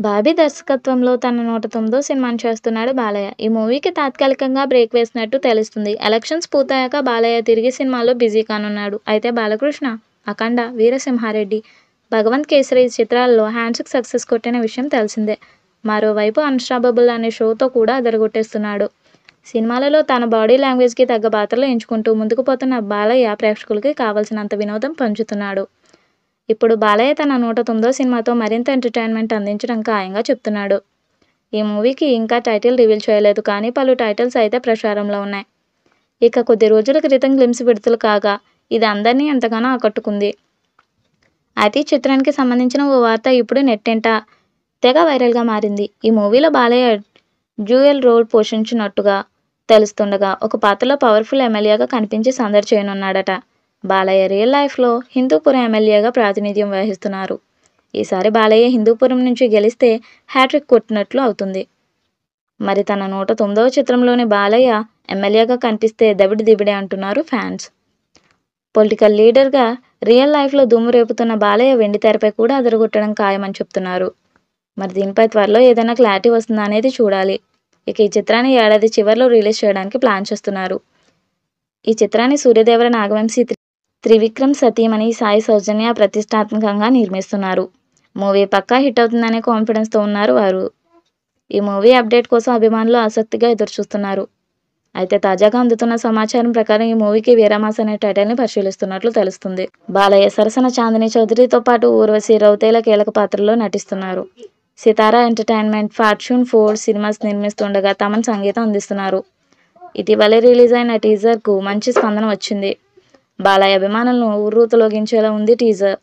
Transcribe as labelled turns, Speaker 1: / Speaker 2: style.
Speaker 1: బాబీ దర్శకత్వంలో తన 109వ సినిమాని చేస్తున్నాడు బాలయ్య. ఈ మూవీకి తాత్కాలికంగా బ్రేక్ వేసినట్టు తెలుస్తుంది. ఎలక్షన్స్ పూర్తయ్యాక బాలయ్య తిరిగి సినిమాల్లో బిజీ కానున్నాడు. అయితే బాలకృష్ణ, అఖండ, వీరసింహారెడ్డి, భగవంత్ కేసరి చిత్రాల్లో హ్యాండ్స్కి సక్సెస్ కొట్టిన విషయం తెలిసిందే. మరోవైపు అన్స్టాపబుల్ అనే షోతో కూడా అదరగొట్టేస్తున్నాడు. సినిమాలలో తన బాడీ లాంగ్వేజ్కి తగ్గ పాత్రలు ఎంచుకుంటూ ముందుకు పోతున్న బాలయ్య ప్రేక్షకులకి కావాల్సినంత వినోదం పంచుతున్నాడు. ఇప్పుడు బాలయ్య తన 109వ సినిమాతో మరింత ఎంటర్టైన్మెంట్ అందించడం ఖాయంగా చెప్తున్నాడు. ఈ మూవీకి ఇంకా టైటిల్ రివీల్ చేయలేదు, కానీ పలు టైటిల్స్ అయితే ప్రచారంలో ఉన్నాయి. ఇక కొద్ది రోజుల క్రితం గ్లిమ్స్ విడుదల కాగా ఇది అందరినీ ఎంతగానో ఆకట్టుకుంది. అయితే ఈ చిత్రానికి సంబంధించిన ఓ వార్త ఇప్పుడు నెట్టింట తెగ వైరల్గా మారింది. ఈ మూవీలో బాలయ్య డ్యూయల్ రోల్ పోషించినట్టుగా తెలుస్తుండగా ఒక పాత్రలో పవర్ఫుల్ ఎమ్మెల్యేగా కనిపించి సందడి చేయనున్నాడట. బాలయ్య రియల్ లైఫ్లో హిందూపురం ఎమ్మెల్యేగా ప్రాతినిధ్యం వహిస్తున్నారు. ఈసారి బాలయ్య హిందూపురం నుంచి గెలిస్తే హ్యాట్రిక్ కొట్టినట్లు అవుతుంది. మరి తన 109వ చిత్రంలోని బాలయ్య ఎమ్మెల్యేగా కనిపిస్తే దబిడి దిబిడే అంటున్నారు ఫ్యాన్స్. పొలిటికల్ లీడర్గా రియల్ లైఫ్లో దుమ్ము రేపుతున్న బాలయ్య వెండి తెరపై కూడా అదరగొట్టడం ఖాయమని చెప్తున్నారు. మరి దీనిపై త్వరలో ఏదైనా క్లారిటీ వస్తుందా అనేది చూడాలి. ఇక ఈ చిత్రాన్ని ఏడాది చివరిలో రిలీజ్ చేయడానికి ప్లాన్ చేస్తున్నారు. ఈ చిత్రాన్ని సూర్యదేవర నాగవంశీ త్రివిక్రమ్ సతీమణి సాయి సౌజన్య ప్రతిష్టాత్మకంగా నిర్మిస్తున్నారు. మూవీ పక్కా హిట్ అవుతుందనే కాన్ఫిడెన్స్తో ఉన్నారు వారు. ఈ మూవీ అప్డేట్ కోసం అభిమానులు ఆసక్తిగా ఎదురుచూస్తున్నారు. అయితే తాజాగా అందుతున్న సమాచారం ప్రకారం ఈ మూవీకి వీరమాస్ అనే టైటిల్ని పరిశీలిస్తున్నట్లు తెలుస్తుంది. బాలయ్య సరసన చాందిని చౌదరితో పాటు ఊర్వశి రౌతేల కీలక పాత్రలో నటిస్తున్నారు. సితారా ఎంటర్టైన్మెంట్ ఫార్చ్యూన్ 4 సినిమాస్ నిర్మిస్తుండగా తమన్ సంగీతం అందిస్తున్నారు. ఇటీవలే రిలీజ్ అయిన టీజర్కు మంచి స్పందన వచ్చింది. బాలయ్య అభిమానులను ఉర్రూతలూగించేలా ఉంది టీజర్.